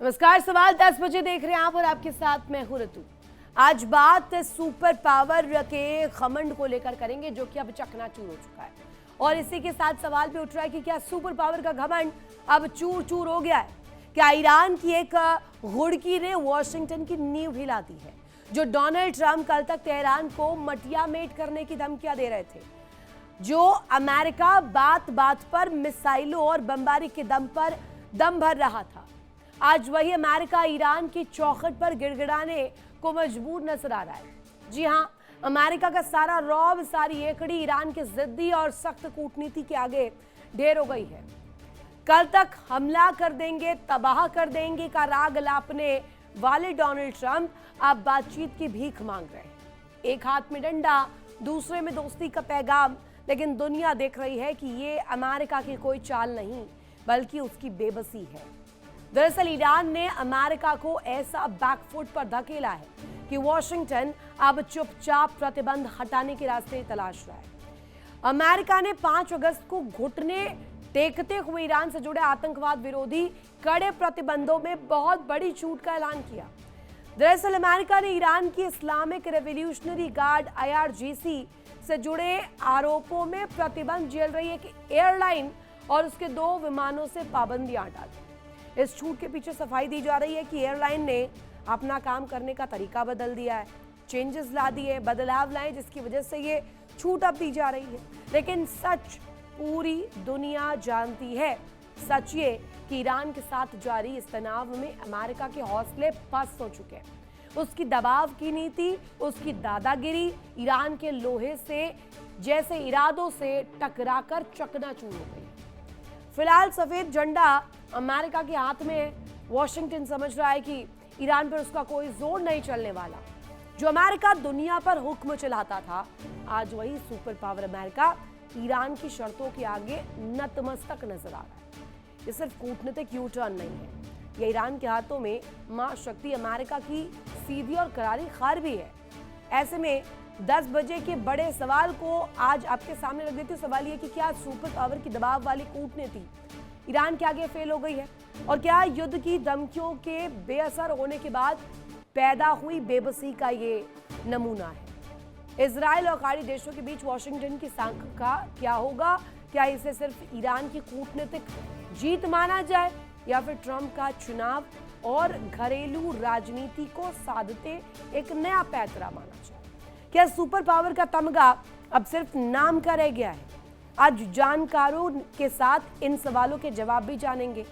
नमस्कार। सवाल 10 बजे देख रहे हैं आप और आपके साथ मैं हूं ऋतु। आज बात सुपर पावर के घमंड को लेकर करेंगे जो कि अब चकनाचूर हो चुका है और इसी के साथ सवाल भी उठ रहा है कि क्या सुपर पावर का घमंड अब चूर चूर हो गया है। क्या ईरान की एक घुड़की ने वॉशिंगटन की नींव हिला दी है। जो डोनाल्ड ट्रंप कल तक तेहरान को मटियामेट करने की धमकियां दे रहे थे, जो अमेरिका बात बात पर मिसाइलों और बमबारी के दम पर दम भर रहा था, आज वही अमेरिका ईरान की चौखट पर गिड़गिड़ाने को मजबूर नजर आ रहा है। जी हां, अमेरिका का सारा रौब, सारी एकड़ी ईरान के जिद्दी और सख्त कूटनीति के आगे ढेर हो गई है। कल तक हमला कर देंगे, तबाह कर देंगे का राग लापने वाले डोनाल्ड ट्रंप अब बातचीत की भीख मांग रहे हैं। एक हाथ में डंडा, दूसरे में दोस्ती का पैगाम, लेकिन दुनिया देख रही है कि ये अमेरिका की कोई चाल नहीं बल्कि उसकी बेबसी है। दरअसल ईरान ने अमेरिका को ऐसा बैकफुट पर धकेला है कि वॉशिंगटन अब चुपचाप प्रतिबंध हटाने के रास्ते तलाश रहा है। अमेरिका ने 5 अगस्त को घुटने टेकते हुए ईरान से जुड़े आतंकवाद विरोधी कड़े प्रतिबंधों में बहुत बड़ी छूट का ऐलान किया। दरअसल अमेरिका ने ईरान की इस्लामिक रेवोल्यूशनरी गार्ड IRGC से जुड़े आरोपों में प्रतिबंध झेल रही एक एयरलाइन और उसके 2 विमानों से पाबंदियां हटा दी। इस छूट के पीछे सफाई दी जा रही है कि एयरलाइन ने अपना काम करने का तरीका बदल दिया है, चेंजेस ला दिए, बदलाव लाए, जिसकी वजह से ये छूट अब दी जा रही है। लेकिन सच पूरी दुनिया जानती है, सच ये कि ईरान के साथ जारी इस तनाव में अमेरिका के हौसले पस्त हो चुके हैं। उसकी दबाव की नीति, उसकी दादागिरी ईरान के लोहे से जैसे इरादों से टकराकर चकनाचूर हो गई। फिलहाल सफेद झंडा अमेरिका के हाथ में है। वॉशिंगटन समझ रहा है कि ईरान पर उसका कोई जोर नहीं चलने वाला। जो अमेरिका दुनिया पर हुक्म चलाता था, आज वही सुपर पावर अमेरिका ईरान की शर्तों के आगे नतमस्तक नजर आ रहा है। ये सिर्फ कूटनीतिक यू टर्न नहीं है, यह ईरान के हाथों में मां शक्ति अमेरिका की सीधी और करारी हार भी है। ऐसे में 10 बजे के बड़े सवाल को आज आपके सामने रख देती हूँ। सवाल ये कि क्या सुपर पावर की दबाव वाली कूटनीति ईरान के आगे फेल हो गई है और क्या युद्ध की धमकियों के बेअसर होने के बाद पैदा हुई बेबसी का ये नमूना है। इजराइल और खाड़ी देशों के बीच वॉशिंगटन की सांखा क्या होगा? क्या इसे सिर्फ ईरान की कूटनीतिक जीत माना जाए या फिर ट्रंप का चुनाव और घरेलू राजनीति को साधते एक नया पैतरा माना जाए? क्या सुपर पावर का तमगा अब सिर्फ नाम का रह गया है? आज जानकारों के साथ इन सवालों के जवाब भी जानेंगे,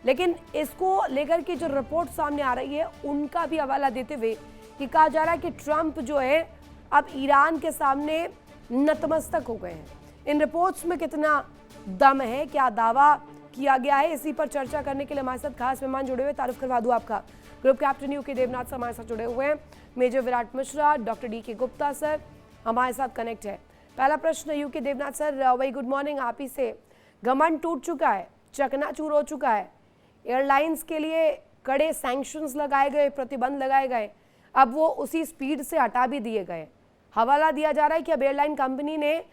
लेकिन इसको लेकर के जो रिपोर्ट सामने आ रही है उनका भी हवाला देते हुए कि कहा जा रहा है कि ट्रंप जो है अब ईरान के सामने नतमस्तक हो गए हैं। इन रिपोर्ट्स में कितना दम है, क्या दावा किया गया है, इसी पर चर्चा करने के लिए हमारे साथ खास मेहमान जुड़े हुए। तारुफ करवा दूं आपका, group captain UK Devnath sir हमारे साथ जुड़े हुए हैं। Major Virat Mishra, doctor DK Gupta sir हमारे साथ कनेक्ट है। पहला प्रश्न UK देवनाथ सर, वही गुड मॉर्निंग। आप ही से घमंड टूट चुका है, चकनाचूर हो चुका है, एयरलाइंस के लिए कड़े सैंक्शंस लगाए गए, प्रतिबंध लगाए गए, अब वो उसी स्पीड से हटा भी दिए गए। हवाला दिया जा रहा है कि अब एयरलाइन कंपनी ने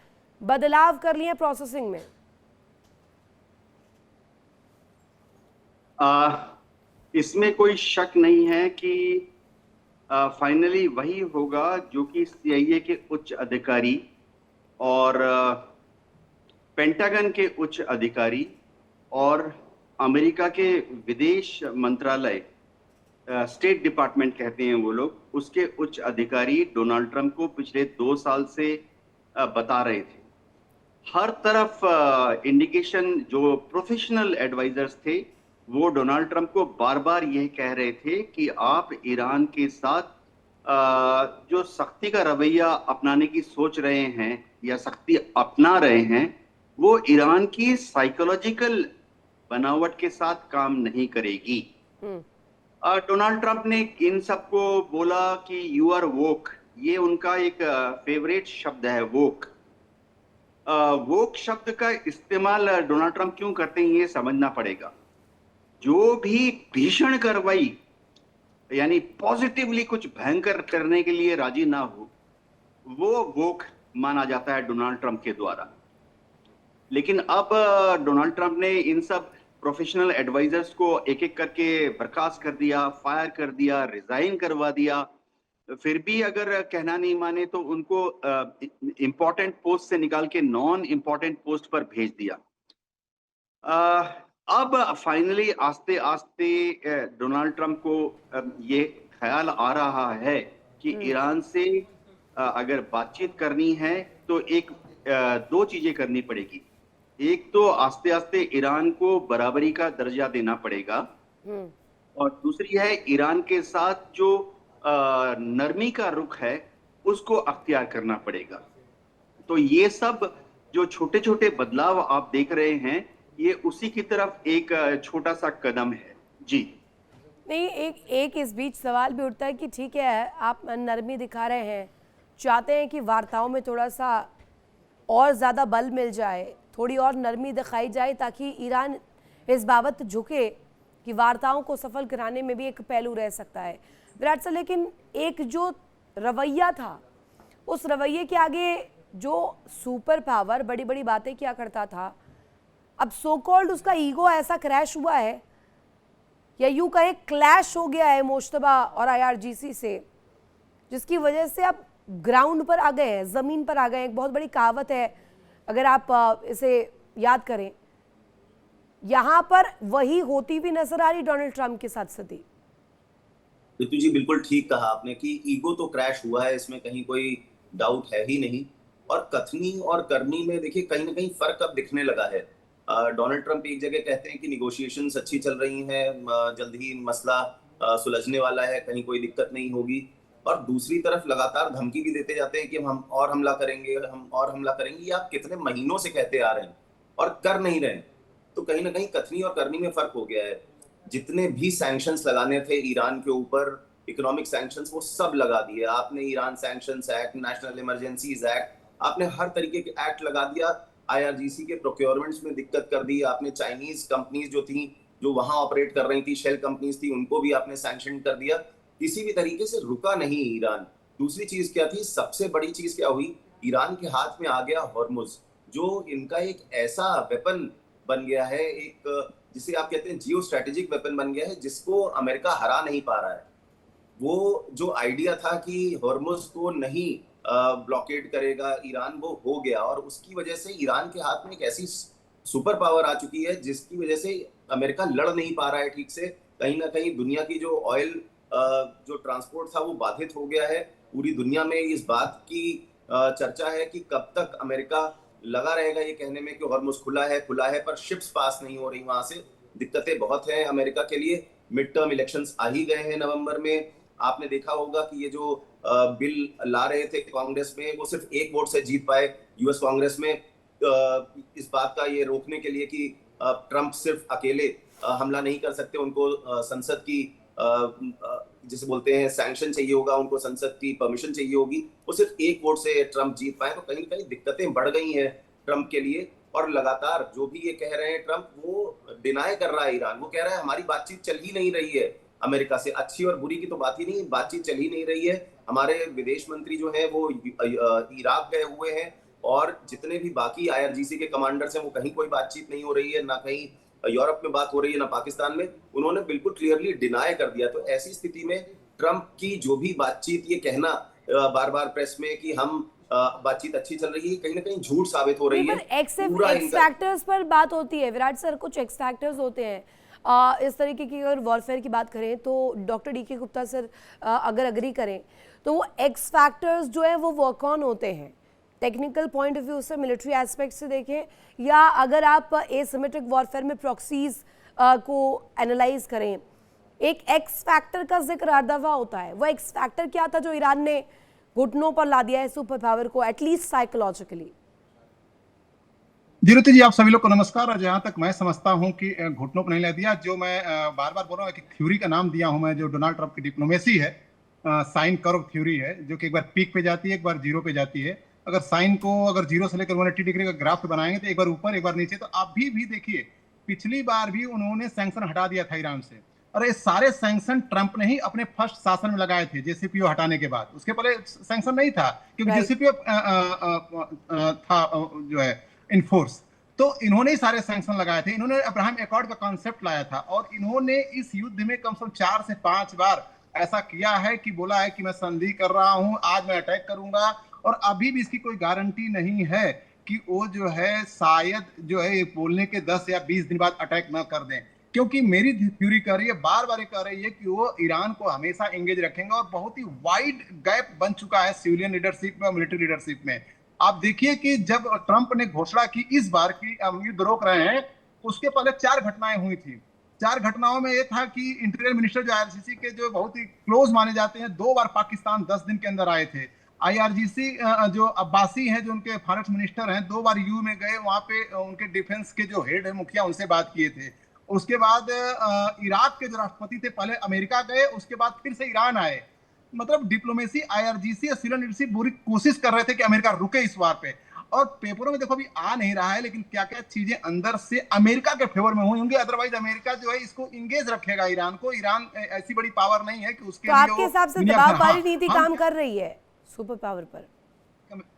बदलाव कर लिए प्रोसेसिंग में। इसमें कोई शक नहीं है कि फाइनली वही होगा जो कि CIA के उच्च अधिकारी और पेंटागन के उच्च अधिकारी और अमेरिका के विदेश मंत्रालय, स्टेट डिपार्टमेंट कहते हैं वो लोग, उसके उच्च अधिकारी डोनाल्ड ट्रंप को पिछले 2 साल से बता रहे थे। हर तरफ इंडिकेशन, जो प्रोफेशनल एडवाइजर्स थे वो डोनाल्ड ट्रंप को बार बार यह कह रहे थे कि आप ईरान के साथ जो सख्ती का रवैया अपनाने की सोच रहे हैं या सख्ती अपना रहे हैं, वो ईरान की साइकोलॉजिकल बनावट के साथ काम नहीं करेगी। डोनाल्ड ट्रंप ने इन सबको बोला कि यू आर वोक, ये उनका एक फेवरेट शब्द है, वोक। वोक शब्द का इस्तेमाल डोनाल्ड ट्रंप क्यों करते हैं ये समझना पड़ेगा। जो भी भीषण कार्रवाई यानी पॉजिटिवली कुछ भयंकर करने के लिए राजी ना हो, वो वोक माना जाता है डोनाल्ड ट्रंप के द्वारा। लेकिन अब डोनाल्ड ट्रंप ने इन सब प्रोफेशनल एडवाइजर्स को एक एक करके बर्खास्त कर दिया, फायर कर दिया, रिजाइन करवा दिया। फिर भी अगर कहना नहीं माने तो उनको इम्पोर्टेंट पोस्ट से निकाल के नॉन इम्पोर्टेंट पोस्ट पर भेज दिया। अब फाइनली आस्ते आस्ते डोनाल्ड ट्रंप को ये ख्याल आ रहा है कि ईरान से अगर बातचीत करनी है तो दो चीजें करनी पड़ेगी। एक तो आस्ते आस्ते ईरान को बराबरी का दर्जा देना पड़ेगा, और दूसरी है ईरान के साथ जो नरमी का रुख है उसको अख्तियार करना पड़ेगा। तो ये सब जो छोटे छोटे बदलाव आप देख रहे हैं, ये उसी की तरफ एक छोटा सा कदम है। जी नहीं, एक इस बीच सवाल भी उठता है कि ठीक है, आप नरमी दिखा रहे हैं, चाहते हैं कि वार्ताओं में थोड़ा सा और ज़्यादा बल मिल जाए, थोड़ी और नरमी दिखाई जाए ताकि ईरान इस बाबत झुके कि वार्ताओं को सफल कराने में भी एक पहलू रह सकता है। विराट सर, लेकिन एक जो रवैया था, उस रवैये के आगे जो सुपर पावर बड़ी बड़ी बातें किया करता था, अब सो कॉल्ड उसका ईगो ऐसा क्रैश हुआ है, या यूं कहें क्लैश हो गया है मुश्तबा और IRGC से, जिसकी वजह से आप ग्राउंड पर आ गए हैं, ज़मीन पर आ गए हैं। एक बहुत बड़ी कहावत है, अगर आप इसे याद करें, यहाँ पर वही होती भी नजर आ रही डोनाल्ड ट्रंप के साथ सती। ऋतु जी, बिल्कुल ठीक कहा आपने कि ईगो तो क्रैश हुआ है, इसमें कहीं कोई डाउट है ही नहीं। और कथनी और करनी में देखिए कहीं ना कहीं फर्क अब दिखने लगा है। डोनाल्ड ट्रंप एक जगह कहते हैं कि निगोशिएशंस अच्छी चल रही हैं, जल्द ही मसला सुलझने वाला है, कहीं कोई दिक्कत नहीं होगी, और दूसरी तरफ लगातार धमकी भी देते जाते हैं कि हम और हमला करेंगे, हम और हमला करेंगे। ये आप कितने महीनों से कहते आ रहे हैं और कर नहीं रहे। तो कहीं ना कहीं कथनी और करनी में फर्क हो गया है। जितने भी सैंक्शंस लगाने थे ईरान के ऊपर, इकोनॉमिक सैंक्शंस, वो सब लगा दिए आपने। Iran sanctions act, national emergencies act, आपने हर तरीके के एक्ट लगा दिया। IRGC के प्रोक्योरमेंट्स में दिक्कत कर दी आपने। चाइनीज कंपनीज जो थी, जो वहां ऑपरेट कर रही थी, शेल कंपनीज थी, उनको भी आपने सैंक्शन कर दिया। किसी भी तरीके से रुका नहीं ईरान। दूसरी चीज क्या थी, सबसे बड़ी चीज क्या हुई, ईरान के हाथ में आ गया हॉर्मुज, जो इनका एक ऐसा वेपन बन गया है, एक जिसे आप कहते हैं जियो स्ट्रेटेजिक वेपन बन गया है, जिसको अमेरिका हरा नहीं पा रहा है। वो जो आइडिया था कि हॉर्मुज को नहीं ब्लॉकेड करेगा ईरान, वो हो गया, और उसकी वजह से ईरान के हाथ में एक ऐसी सुपर पावर आ चुकी है जिसकी वजह से अमेरिका लड़ नहीं पा रहा है ठीक से। कहीं ना कहीं दुनिया की जो ऑयल जो ट्रांसपोर्ट था वो बाधित हो गया है। पूरी दुनिया में इस बात की चर्चा है कि कब तक अमेरिका लगा रहेगा ये कहने में कि हॉर्मुज खुला है, पर शिप्स पास नहीं हो रही वहां से। दिक्कतें बहुत हैं अमेरिका के लिए। मिड टर्म इलेक्शंस आ ही गए हैं नवंबर में। आपने देखा होगा कि ये जो बिल ला रहे थे कांग्रेस में, वो सिर्फ एक वोट से जीत पाए यूएस कांग्रेस में, इस बात का ये रोकने के लिए कि ट्रंप सिर्फ अकेले हमला नहीं कर सकते, उनको संसद की जिसे बोलते हैं सैंक्शन चाहिए होगा, उनको संसद की परमिशन चाहिए होगी। वो सिर्फ एक वोट से ट्रंप जीत पाए। तो कहीं कहीं दिक्कतें बढ़ गई हैं ट्रंप के लिए। और लगातार जो भी ये कह रहे हैं ट्रंप, वो डिनाई कर रहा है ईरान। वो कह रहा है हमारी बातचीत चल ही नहीं रही है अमेरिका से। अच्छी और बुरी की तो बात ही नहीं, बातचीत चल ही नहीं रही है। हमारे विदेश मंत्री जो है वो इराक गए हुए हैं, और जितने भी बाकी IRGC के कमांडर्स हैं वो कहीं कोई बातचीत नहीं हो रही है, ना कहीं यूरोप में बात हो रही है, ना पाकिस्तान में। उन्होंने बिल्कुल क्लियरली डिनाई कर दिया। तो ऐसी स्थिति में ट्रंप की जो भी बातचीत, ये कहना बार बार प्रेस में कि हम बातचीत अच्छी चल रही है, कहीं ना कहीं झूठ साबित हो रही है। एक्स फैक्टर्स पर बात होती है विराट सर, कुछ एक्स फैक्टर्स होते हैं इस तरीके की। अगर वॉरफेयर की बात करें तो डॉक्टर DK गुप्ता सर अगर अग्री करें तो वो एक्स फैक्टर्स जो है वो वर्क ऑन होते हैं टेक्निकल पॉइंट ऑफ व्यू से, मिलिट्री एस्पेक्ट से देखें, या अगर आप एसिमेट्रिक वॉरफेयर में प्रॉक्सीज को एनालाइज करें। एक एक्स फैक्टर का जिक्र हर दफा होता है। वो एक्स फैक्टर क्या था जो ईरान ने घुटनों पर ला दिया है सुपर पावर को, एटलीस्ट साइकोलॉजिकली? जी जी, आप सभी लोग को नमस्कार। जहां तक मैं समझता हूं कि घुटनों पर नहीं ला दिया, जो मैं बार बार बोल रहा हूँ, एक थ्योरी का नाम दिया हूं मैं, जो डोनाल्ड ट्रंप की डिप्लोमेसी है, साइन कर्व थ्योरी है, जो कि एक बार पीक पे जाती है, एक बार जीरो पे जाती है। अगर साइन को अगर 0 से लेकर 180 डिग्री का ग्राफ बनाएंगे तो एक बार ऊपर एक बार नीचे। तो आप भी देखिए, पिछली बार भी उन्होंने सैंक्शन हटा दिया था ईरान से, और ये सारे सैंक्शन ट्रंप ने ही अपने फर्स्ट शासन में लगाए थे JCPOA हटाने के बाद। उसके पहले सैंक्शन नहीं था, क्योंकि JCPOA था जो है इनफोर्स। तो इन्होंने ही सारे सैंक्शन लगाए थे, इन्होंने अब्राहम एकॉर्ड का कॉन्सेप्ट लाया था, और इन्होंने इस युद्ध में कम से कम 4 से 5 बार ऐसा किया है कि बोला है कि मैं संधि कर रहा हूं, आज मैं अटैक करूंगा, और अभी भी इसकी कोई गारंटी नहीं है कि वो जो है शायद जो है बोलने के 10 या 20 दिन बाद अटैक न कर दें, क्योंकि मेरी थ्योरी कह रही है, बार बार कह रही है कि वो ईरान को हमेशा एंगेज रखेंगे, और बहुत ही वाइड गैप बन चुका है सिविलियन लीडरशिप में और मिलिट्री लीडरशिप में। आप देखिए कि जब ट्रंप ने घोषणा की इस बार की हम युद्ध रोक रहे हैं, उसके पहले 4 घटनाएं हुई थी। 4 घटनाओं में ये था कि इंटीरियर मिनिस्टर जो आईआरजीसी के जो बहुत ही क्लोज माने जाते हैं, 2 बार पाकिस्तान 10 दिन के अंदर आए थे। आईआरजीसी जो अब्बासी हैं, जो उनके फॉरेन मिनिस्टर हैं, 2 बार यू में गए, वहां पे उनके डिफेंस के जो हेड है मुखिया, उनसे बात किए थे। उसके बाद इराक के जो राष्ट्रपति थे, पहले अमेरिका गए, उसके बाद फिर से ईरान आए। मतलब डिप्लोमेसी, आईआरजीसी और सिविलियन लीडरशिप पूरी कोशिश कर रहे थे कि अमेरिका रुके इस वार पे, और पेपरों में देखो अभी आ नहीं रहा है, लेकिन क्या क्या चीजें अंदर से अमेरिका के फेवर में हुई होंगी। अदरवाइज अमेरिका जो है इसको इंगेज रखेगा ईरान को। ईरान ऐसी बड़ी पावर नहीं है कि उसके तो लिए आपके हिसाब से दबावकारी नीति काम कर रही है सुपर पावर पर?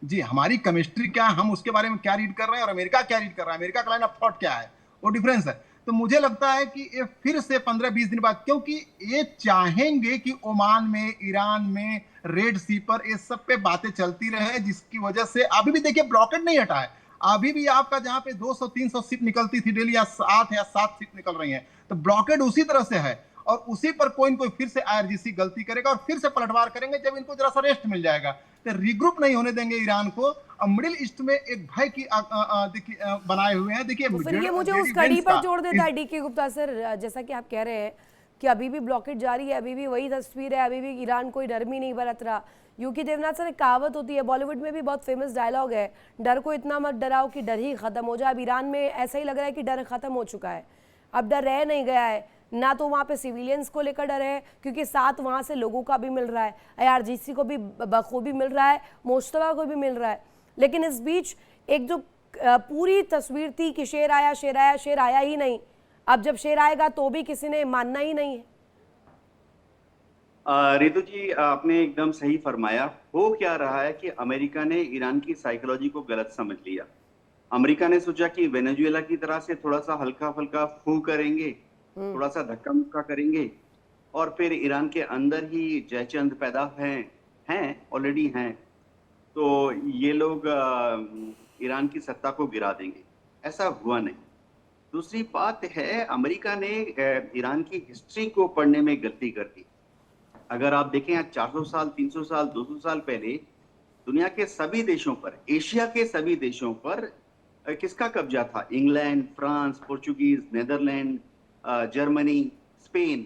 जी, हमारी केमिस्ट्री क्या है, हम उसके बारे में क्या रीड कर रहे हैं, और अमेरिका क्या रीड कर रहा है, अमेरिका का लाइन ऑफ थॉट क्या है, वो डिफरेंस है। तो मुझे लगता है कि ये फिर से 15-20 दिन बाद, क्योंकि ये चाहेंगे कि ओमान में, ईरान में, रेड सी पर ये सब पे बातें चलती रहे, जिसकी वजह से अभी भी देखिए ब्लॉकेड नहीं हटा है। अभी भी आपका जहां पे 200-300 शिप निकलती थी डेली, या 8 या 7 शिप निकल रही हैं, तो ब्लॉकेड उसी तरह से है, और उसी पर कोई न कोई फिर से आईआरजीसी गलती करेगा और फिर से पलटवार करेंगे जब इनको जरा सा रेस्ट मिल जाएगा। तो रिग्रुप नहीं होने देंगे ईरान को। और मिडिल ईस्ट में एक भय की देखिए बनाए हुए हैं। देखिए, तो फिर ये मुझे उस कड़ी पर जोड़ देता है डीके गुप्ता सर, जैसा कि आप कह रहे हैं कि अभी भी ब्लॉकेट जारी है, अभी भी वही तस्वीर है, अभी भी ईरान कोई नरमी नहीं बरत रहा। यूके देवनाथ सर, एक कहावत होती है, बॉलीवुड में भी बहुत फेमस डायलॉग है, डर को इतना मत डराओ कि डर ही खत्म हो जाए। अब ईरान में ऐसा ही लग रहा है कि डर खत्म हो चुका है, अब डर रह नहीं गया है ना। तो वहाँ पे सिविलियंस को लेकर डर है, क्योंकि साथ वहाँ से लोगों का भी मिल रहा है, आईआरजीसी को भी बखूबी मिल रहा है, मोश्तबा को भी मिल रहा है। लेकिन इस बीच एक जो पूरी तस्वीर थी कि शेर आया, शेर आया, शेर आया ही नहीं। अब जब शेर आएगा तो भी किसी ने मानना ही नहीं है। रितु जी, आपने एकदम सही फरमाया। हो क्या रहा है कि अमेरिका ने ईरान की साइकोलॉजी को गलत समझ लिया। अमेरिका ने सोचा कि वेनेजुएला की तरह से थोड़ा सा हल्का फुल्का फू करेंगे, थोड़ा सा धक्का मुक्का करेंगे, और फिर ईरान के अंदर ही जयचंद पैदा हैं ऑलरेडी हैं, तो ये लोग ईरान की सत्ता को गिरा देंगे। ऐसा हुआ नहीं। दूसरी बात है, अमेरिका ने ईरान की हिस्ट्री को पढ़ने में गलती कर दी। अगर आप देखें 400 साल, 300 साल, 200 साल पहले दुनिया के सभी देशों पर, एशिया के सभी देशों पर किसका कब्जा था? England, France, Portuguese, Netherland, Germany, Spain.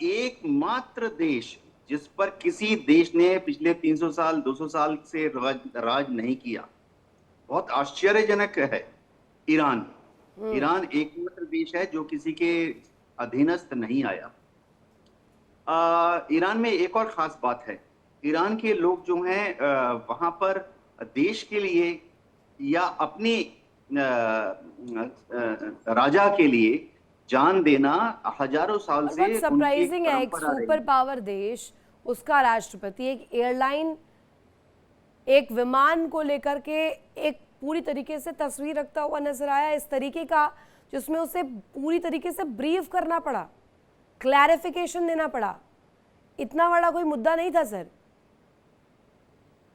एकमात्र देश जिस पर किसी देश ने पिछले 300 साल, 200 साल से राज नहीं किया, बहुत आश्चर्यजनक है, ईरान। ईरान एकमात्र देश है जो किसी के अधीनस्थ नहीं आया। ईरान में एक और खास बात है, ईरान के लोग जो हैं वहां पर देश के लिए या अपने राजा के लिए जान देना हजारों साल से सरप्राइजिंग है। एक सुपर पावर देश, उसका राष्ट्रपति एक एयरलाइन, एक विमान को लेकर के एक पूरी तरीके से तस्वीर रखता हुआ नजर आया, इस तरीके का जिसमें उसे पूरी तरीके से ब्रीफ करना पड़ा, क्लैरिफिकेशन देना पड़ा। इतना बड़ा कोई मुद्दा नहीं था सर।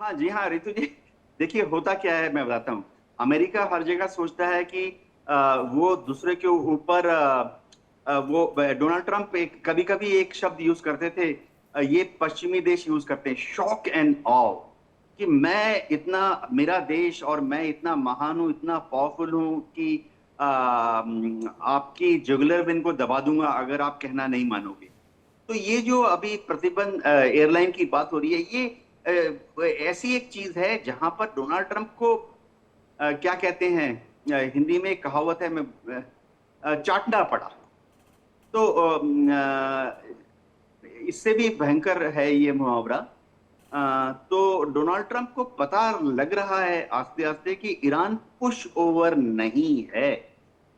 हाँ जी, हाँ रितु जी, देखिए होता क्या है मैं बताता हूँ। अमेरिका हर जगह सोचता है कि वो दूसरे के ऊपर वो डोनाल्ड ट्रंप कभी कभी एक शब्द यूज करते थे, ये पश्चिमी देश यूज करते हैं, शॉक एंड ऑ, कि मैं इतना, मेरा देश और मैं इतना महान हूँ, इतना पावरफुल हूँ कि आपकी जुगुलर वेन को दबा दूंगा अगर आप कहना नहीं मानोगे। तो ये जो अभी प्रतिबंध एयरलाइन की बात हो रही है, ये ऐसी एक चीज है जहां पर डोनाल्ड ट्रंप को क्या कहते हैं, हिंदी में कहावत है, मैं चाटना पड़ा। तो इससे भी भयंकर है ये मुहावरा। तो डोनाल्ड ट्रंप को पता लग रहा है आस्ते आस्ते कि ईरान पुश ओवर नहीं है।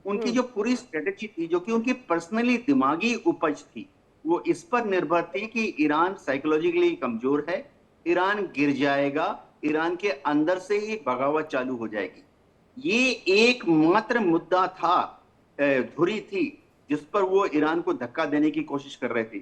उनकी जो पूरी स्ट्रेटेजी थी, जो कि उनकी पर्सनली दिमागी उपज थी, वो इस पर निर्भर थी कि ईरान साइकोलॉजिकली कमजोर है, ईरान गिर जाएगा, ईरान के अंदर से ही बगावत चालू हो जाएगी। ये एकमात्र मुद्दा था, धुरी थी जिस पर वो ईरान को धक्का देने की कोशिश कर रहे थे।